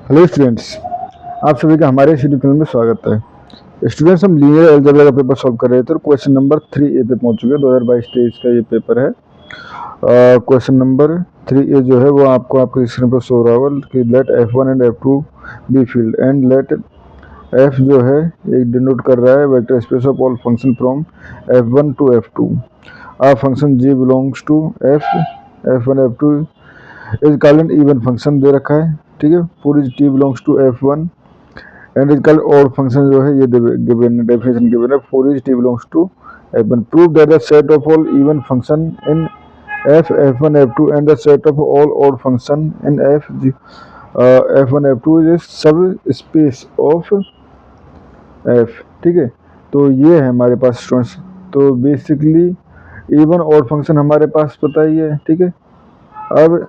Hello students, आप सभी का हमारे यूट्यूब चैनल में स्वागत है। स्टूडेंट्स, हम लीनियर अलजेब्रा का पेपर सॉल्व कर रहे थे और क्वेश्चन नंबर 3A पे पहुंच चुके हैं। 2022-23 का ये पेपर है। क्वेश्चन नंबर 3A जो है वो आपको आपके स्क्रीन पर शो हो रहा होगा कि let F1 and F2 be field and let F जो है एक डिनोट कर रहा है vector space of all function from F1 to F2। Function G belongs to F1 F2 is called an even function दे रखा है, ठीक है। पूरी T belongs to F1 and is called odd function जो है ये गिवन डेफिनेशन गिवन है। For is T belongs to F1 prove that the set of all even function in F1 F2 and the set of all odd function in F1 F2 is सब space of F, ठीक है। तो ये है हमारे पास students. तो basically even odd function हमारे पास पता ही है, ठीक है। अब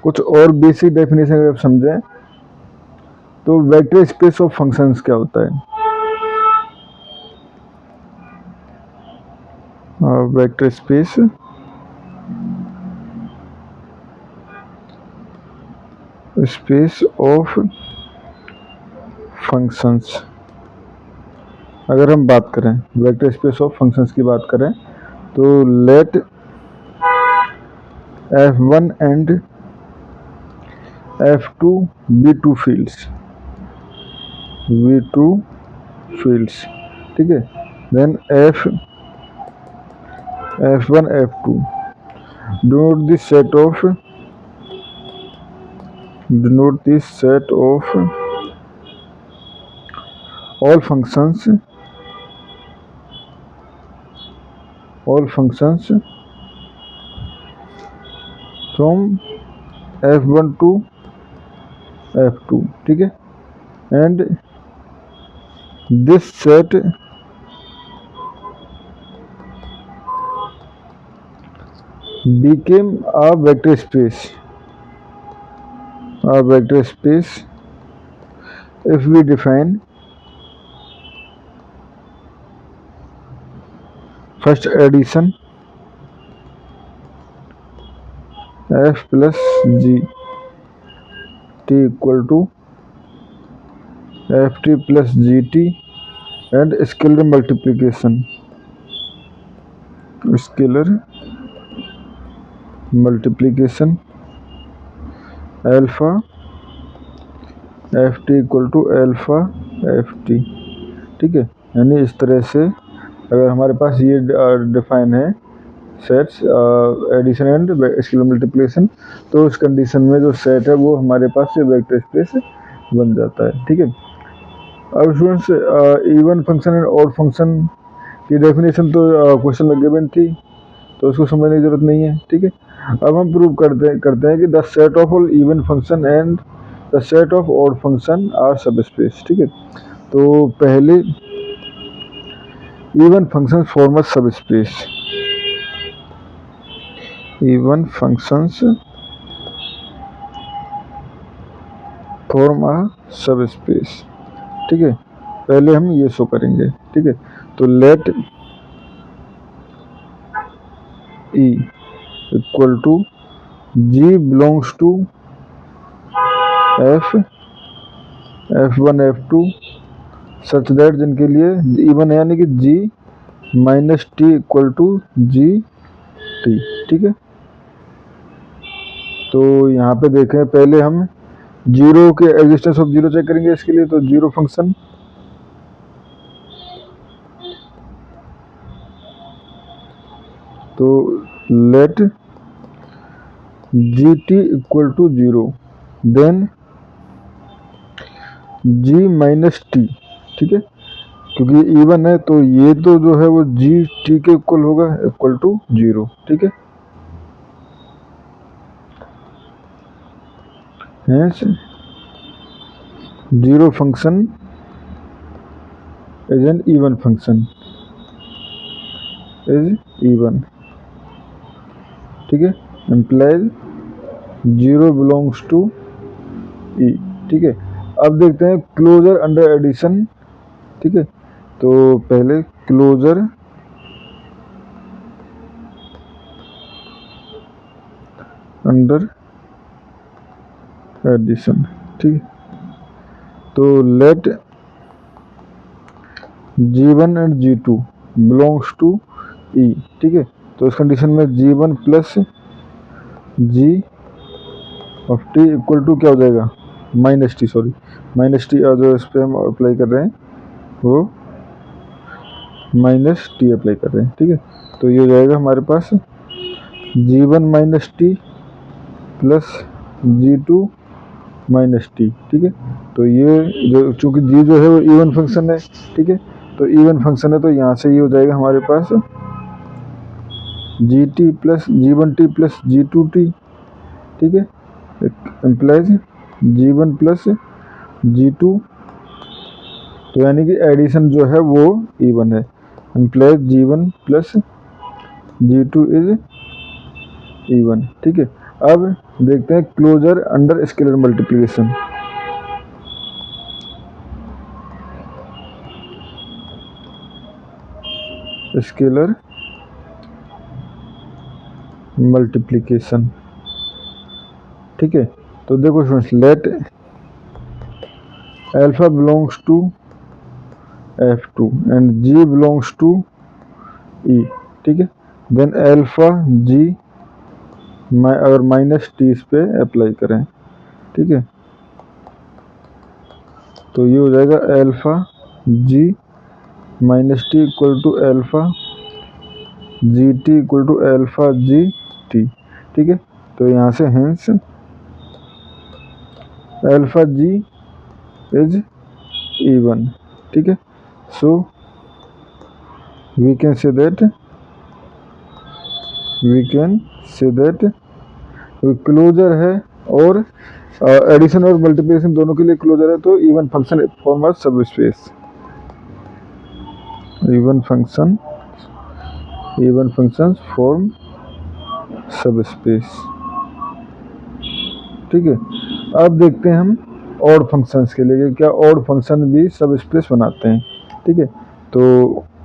कुछ और बेसिक डेफिनेशन अगर आप समझें तो वेक्टर स्पेस ऑफ फंक्शंस क्या होता है। वेक्टर स्पेस ऑफ फंक्शंस, अगर हम बात करें वेक्टर स्पेस ऑफ फंक्शंस की बात करें तो let F1 and F2 be two fields, ठीक है। Then F1 F2 denote this set of all functions from F1 to F2, ठीक है। And this set became a vector space if we define first addition F plus G T equal to Ft plus Gt and scalar multiplication alpha Ft equal to alpha Ft, ठीक है। यानी इस तरह से अगर हमारे पास ये डिफाइन है sets addition and scalar multiplication, तो उस कंडीशन में जो सेट है वो हमारे पास ये वेक्टर स्पेस बन जाता है, ठीक है। अब students, even function and odd function की डेफिनेशन तो क्वेश्चन में गिवन थी, तो उसको समझने की जरूरत नहीं है, ठीक है। अब हम प्रूव करते हैं कि the set of all even function and the set of odd function are subspace, ठीक है। तो पहले even function form a subspace, even functions form a subspace, ठीक है। पहले हम ये शो करेंगे, ठीक है। तो let E equal to G belongs to F1 F2 such that जिनके लिए इवन है, यानी कि G minus T equal to GT, ठीक है। तो यहाँ पे देखें, पहले हम जीरो के एग्जिस्टेंस ऑफ जीरो चेक करेंगे इसके लिए। तो जीरो फंक्शन, तो let Gt equal to 0 then G minus T, ठीक है। क्योंकि इवन है तो ये तो जो है वो Gt के इक्वल होगा, इक्वल टू 0, ठीक है। Hence, zero function is an even function, ठीक है। Implies zero belongs to E, ठीक है। अब देखते हैं क्लोजर अंडर एडिशन, ठीक है। तो पहले क्लोजर अंडर एडिशन, ठीक है। तो let G1 and G2 belongs to E, ठीक है। तो इस कंडीशन में G1 plus G of T equal to क्या हो जाएगा, minus T, sorry minus T, जो इस पर हम अप्लाई कर रहे हैं वो माइनस टी अप्लाई कर रहे हैं, ठीक है। तो ये हो जाएगा हमारे पास G1 minus T plus G2 minus T, ठीक है। तो ये जो चूंकि G जो है वो इवन फंक्शन है, ठीक है। तो इवन फंक्शन है तो यहाँ से ये हो जाएगा हमारे पास G1 प्लस G2 टी, ठीक है, इम्प्लाइज G1 प्लस G2, तो यानी कि एडिशन जो है वो इवन है, implies G1 plus G2 is even, ठीक है। अब देखते हैं closure under scalar multiplication. Scalar multiplication, ठीक है। तो देखो students, let alpha belongs to F2 and G belongs to E, ठीक है। देन अल्फा G अगर माइनस टी इस पे अप्लाई करें, ठीक है, तो ये हो जाएगा alpha G minus T equal to alpha GT equal to alpha GT, ठीक है। तो यहाँ से hence alpha G is even, ठीक है। So we can say that closure है, और एडिशन और मल्टीप्लिकेशन दोनों के लिए क्लोजर है, तो इवन फंक्शन फॉर्म ऑफ सब स्पेस, इवन फंक्शन फॉर्म सब स्पेस, ठीक है। अब देखते हैं हम ऑड फंक्शंस के लिए क्या ऑड फंक्शन भी सब स्पेस बनाते हैं, ठीक है। तो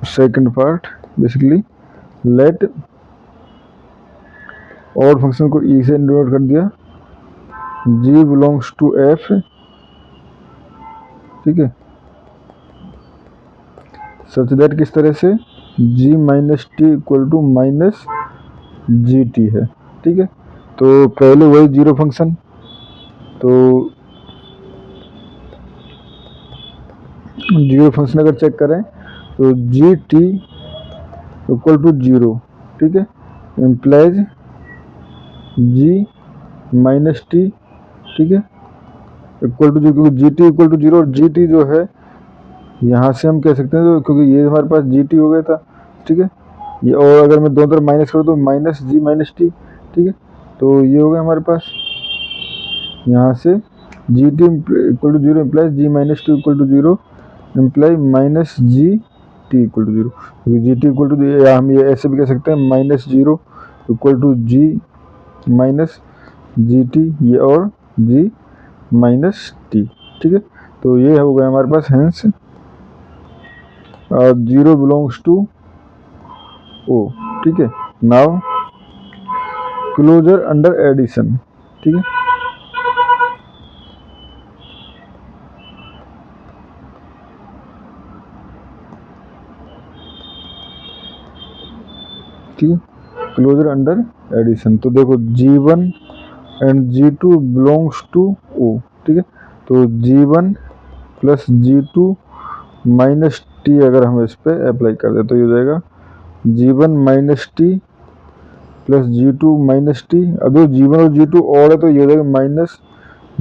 second part basically let odd function को ई से डिनोट कर दिया, G बिलोंग्स टू F, ठीक है, सच दैट किस तरह से G minus T equal to minus GT है, ठीक है। तो पहले वही जीरो फंक्शन, तो जीरो फंक्शन अगर चेक करें तो GT इक्वल टू जीरो, ठीक है, इम्प्लाइज G माइनस टी, ठीक है, इक्वल टू जीरो, क्योंकि GT इक्वल टू जीरो, और GT जो है यहाँ से हम कह सकते हैं, तो क्योंकि ये हमारे पास GT हो गया था, ठीक है, ये, और अगर मैं दोनों तरफ माइनस करूँ तो माइनस G माइनस टी, ठीक है। तो ये हो गया हमारे पास यहाँ से GT equal to zero implies G minus T equal to zero, imply minus GT equal to zero, क्योंकि GT इक्वल टू, या हम ये ऐसे भी कह सकते हैं minus zero equal to G minus GT, ये और G माइनस टी, ठीक है। तो ये हो गया हमारे पास hence zero belongs to O, ठीक है। नाउ क्लोजर अंडर एडिशन, ठीक है। ठीक है, क्लोजर अंडर एडिशन, तो देखो G1 and G2 belongs to O, ठीक है। तो G1 plus G2 minus T अगर हम इस पे अप्लाई कर दे तो ये हो जाएगा G1 minus T plus G2 minus T. अब जो G1 और G2 और है तो ये हो जाएगा minus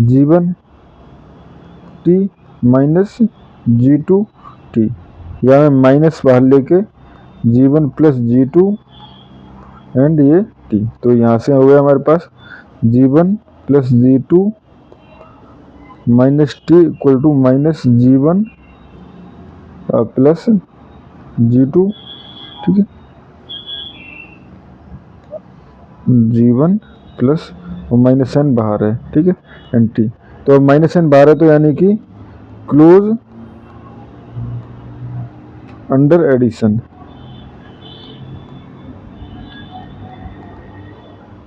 G1 T minus G2 T, या मैं माइनस बाहर लेके G1 प्लस G2 एंड ये टी, तो यहाँ से हो गया हमारे पास G1 plus G2 minus T equal to minus G1 plus G2, ठीक है, G1 प्लस और माइनस एन बाहर है, ठीक है, एन टी। तो माइनस एन बाहर है तो यानी कि क्लोज अंडर एडिशन,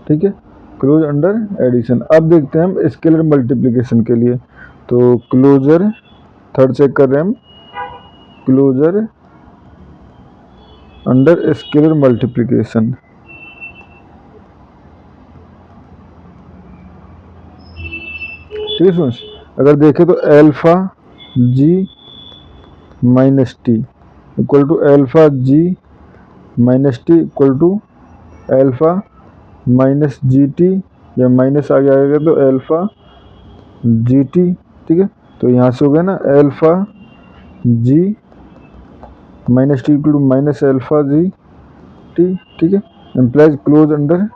ठीक है। Close under addition. अब देखते हैं हम स्केलर मल्टीप्लिकेशन के लिए, तो क्लोजर थर्ड चेक कर रहे हैं हम, क्लोजर अंडर स्केलर मल्टीप्लिकेशन। ठीक है स्टूडेंट्स, अगर देखें तो alpha G minus T equal to alpha G minus T equal to alpha minus G T, या माइनस आगे आएगा तो एल्फा जी टी। ठीक है, तो यहाँ से हो गया ना alpha G minus T equal to minus alpha G T. ठीक है, implies close under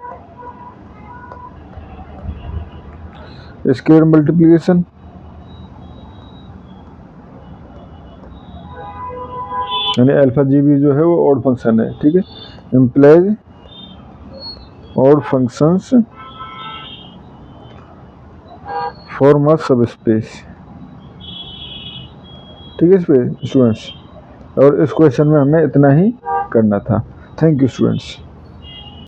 scalar multiplication. यानी अल्फा जी भी जो है वो ऑड फंक्शन है। ठीक है, implies odd functions form a subspace. ठीक है स्टूडेंट्स, और इस क्वेश्चन में हमें इतना ही करना था। Thank you students.